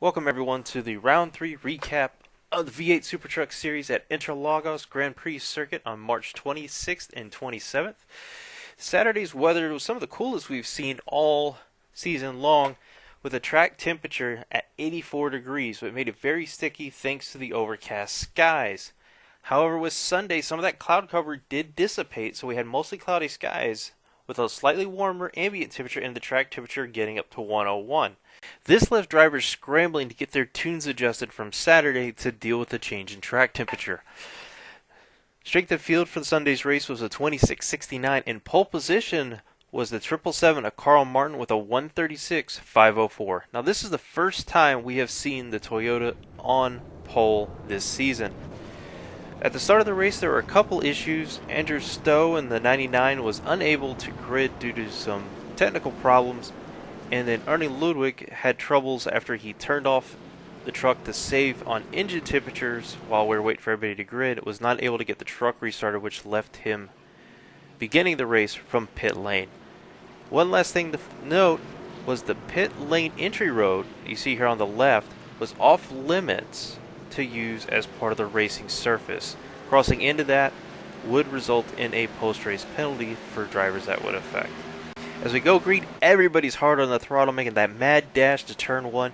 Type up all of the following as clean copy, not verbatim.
Welcome everyone to the round 3 recap of the V8 SuperTrucks series at Interlagos Grand Prix circuit on March 26th and 27th. Saturday's weather was some of the coolest we've seen all season long, with a track temperature at 84 degrees, but it made it very sticky thanks to the overcast skies. However, with Sunday, some of that cloud cover did dissipate, so we had mostly cloudy skies with a slightly warmer ambient temperature and the track temperature getting up to 101. This left drivers scrambling to get their tunes adjusted from Saturday to deal with the change in track temperature. Strength of field for Sunday's race was a 26.69, and pole position was the 777 of Carl Martin with a 136.504. Now this is the first time we have seen the Toyota on pole this season. At the start of the race, there were a couple issues. Andrew Stowe in the 99 was unable to grid due to some technical problems, and then Ernie Ludwig had troubles after he turned off the truck to save on engine temperatures while we were waiting for everybody to grid. Was not able to get the truck restarted, which left him beginning the race from pit lane. One last thing to note was the pit lane entry road you see here on the left was off limits to use as part of the racing surface. Crossing into that would result in a post-race penalty for drivers that would affect. As we go green, everybody's hard on the throttle, making that mad dash to turn 1.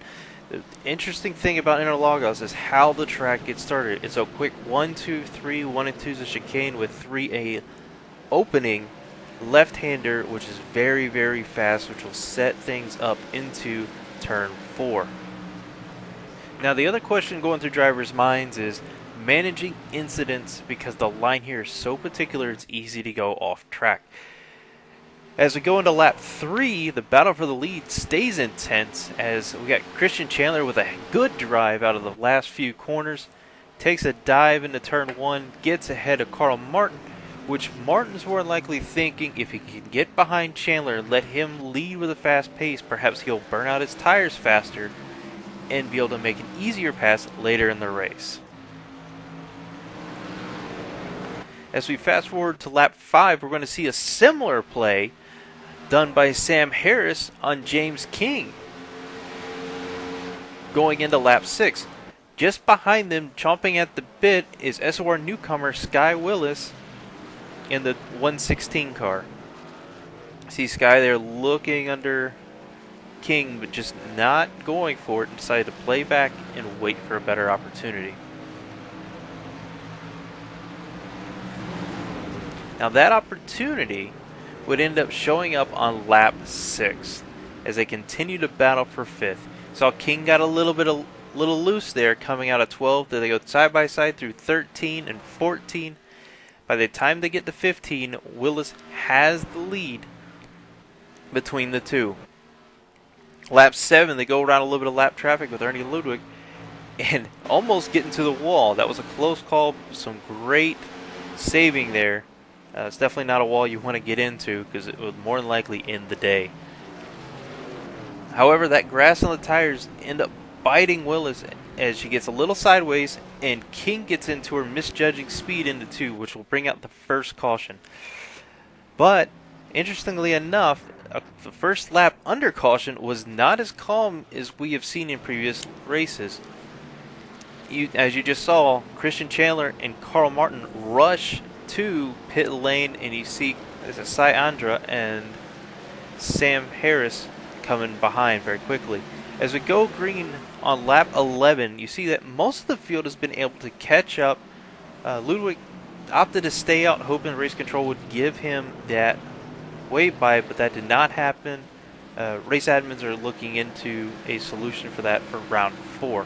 The interesting thing about Interlagos is how the track gets started. It's a quick 1, 2, 3, 1 and 2 is a chicane with 3 a opening left-hander, which is very, very fast, which will set things up into turn 4. Now the other question going through drivers' minds is managing incidents, because the line here is so particular it's easy to go off track. As we go into lap 3, the battle for the lead stays intense as we got Christian Chandler with a good drive out of the last few corners, takes a dive into turn 1, gets ahead of Carl Martin, which Martin's more than likely thinking if he can get behind Chandler and let him lead with a fast pace, perhaps he'll burn out his tires faster and be able to make an easier pass later in the race. As we fast forward to lap 5, we're going to see a similar play done by Sam Harris on James King going into lap 6. Just behind them, chomping at the bit, is SOR newcomer Sky Willis in the 116 car. See Sky there looking under King, but just not going for it, and decided to play back and wait for a better opportunity. Now that opportunity would end up showing up on lap 6 as they continue to battle for 5th. Saw King got a little loose there coming out of 12. Then they go side by side through 13 and 14. By the time they get to 15, Willis has the lead between the two. Lap 7, they go around a little bit of lap traffic with Ernie Ludwig and almost get into the wall. That was a close call. Some great saving there. It's definitely not a wall you want to get into because it would more than likely end the day. However, that grass on the tires end up biting Willis as she gets a little sideways, and King gets into her, misjudging speed into 2, which will bring out the first caution. But interestingly enough, the first lap under caution was not as calm as we have seen in previous races. As you just saw, Christian Chandler and Carl Martin rush to pit lane, and you see Cy Andra and Sam Harris coming behind very quickly. As we go green on lap 11, you see that most of the field has been able to catch up. Ludwig opted to stay out, hoping race control would give him that wait by, but that did not happen. Race admins are looking into a solution for that for round 4.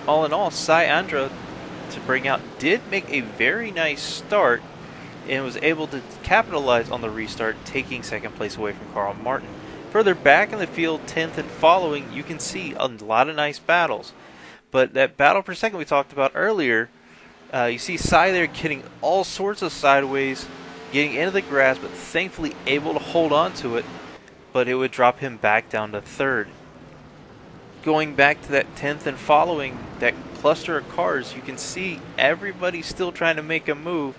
All in all, Cy Andra, to bring out, did make a very nice start and was able to capitalize on the restart, taking second place away from Carl Martin. Further back in the field, 10th and following, you can see a lot of nice battles. But that battle per second we talked about earlier, you see Cy there getting all sorts of sideways, getting into the grass, but thankfully able to hold on to it, but it would drop him back down to 3rd. Going back to that 10th and following, that cluster of cars, you can see everybody still trying to make a move,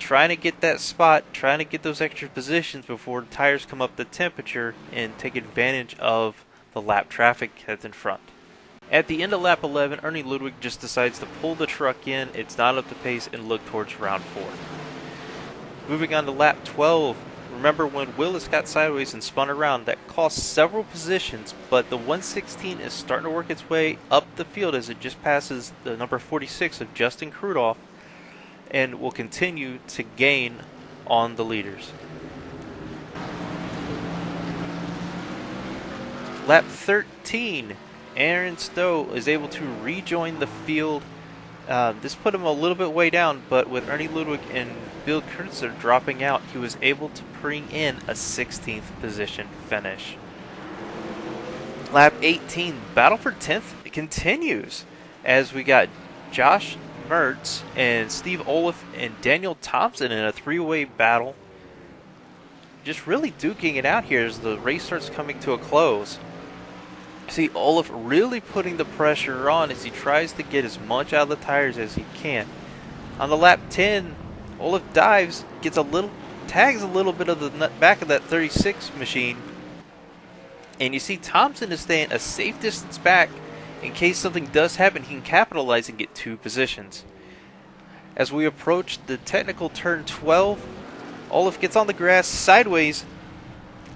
trying to get that spot, trying to get those extra positions before the tires come up to temperature and take advantage of the lap traffic that's in front. At the end of lap 11, Ernie Ludwig just decides to pull the truck in. It's not up to pace and look towards round 4. Moving on to lap 12, remember when Willis got sideways and spun around, that cost several positions, but the 116 is starting to work its way up the field as it just passes the number 46 of Justin Krudoff and will continue to gain on the leaders. Lap 13, Aaron Stowe is able to rejoin the field. This put him a little bit way down, but with Ernie Ludwig and Bill Kurtzer dropping out, he was able to bring in a 16th position finish. Lap 18, battle for 10th continues as we got Josh Mertz and Steve Olaf and Daniel Thompson in a three-way battle. Just really duking it out here as the race starts coming to a close. See Olaf really putting the pressure on as he tries to get as much out of the tires as he can. On the lap 10, Olaf dives, tags a little bit of the back of that 36 machine, and you see Thompson is staying a safe distance back in case something does happen. He can capitalize and get 2 positions. As we approach the technical turn 12, Olaf gets on the grass sideways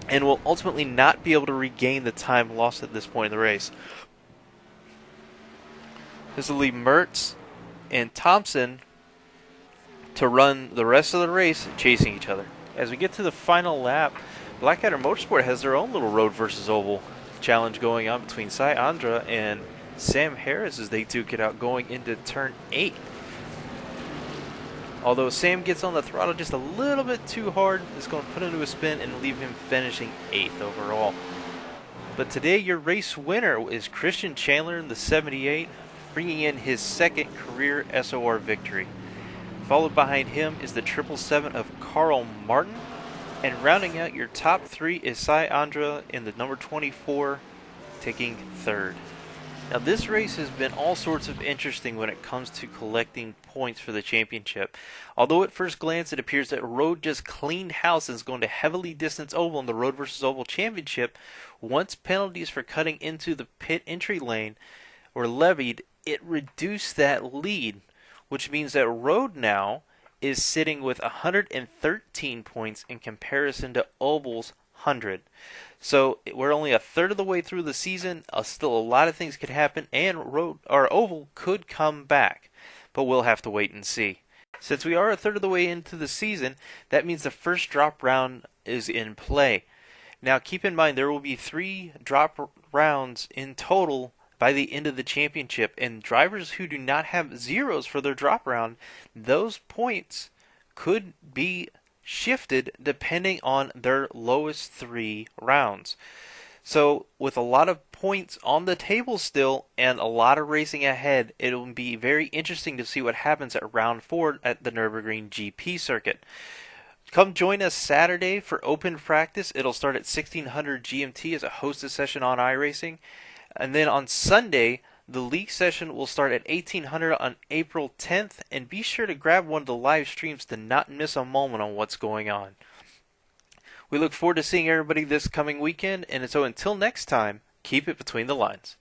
and will ultimately not be able to regain the time lost at this point in the race. This will leave Mertz and Thompson to run the rest of the race chasing each other. As we get to the final lap, Blackadder Motorsport has their own little road versus oval challenge going on between Cy Andra and Sam Harris as they duke it out going into turn 8. Although Sam gets on the throttle just a little bit too hard, it's going to put him to a spin and leave him finishing 8th overall. But today your race winner is Christian Chandler in the 78, bringing in his 2nd career SOR victory. Followed behind him is the 777 of Carl Martin. And rounding out your top 3 is Cy Andra in the number 24, taking 3rd. Now this race has been all sorts of interesting when it comes to collecting points for the championship. Although at first glance it appears that Road just cleaned house and is going to heavily distance oval in the Road vs. Oval Championship, once penalties for cutting into the pit entry lane were levied, it reduced that lead, which means that Road now is sitting with 113 points in comparison to Oval's 100. So we're only a third of the way through the season. Still a lot of things could happen, and Oval could come back, but we'll have to wait and see. Since we are a third of the way into the season, that means the first drop round is in play. Now keep in mind there will be 3 drop rounds in total by the end of the championship, and drivers who do not have zeros for their drop round, those points could be shifted depending on their lowest 3 rounds. So with a lot of points on the table still and a lot of racing ahead, it will be very interesting to see what happens at round 4 at the Nürburgring GP circuit. Come join us Saturday for open practice. It'll start at 1600 GMT as a hosted session on iRacing. And then on Sunday, the league session will start at 1800 on April 10th, and be sure to grab one of the live streams to not miss a moment on what's going on. We look forward to seeing everybody this coming weekend, and so until next time, keep it between the lines.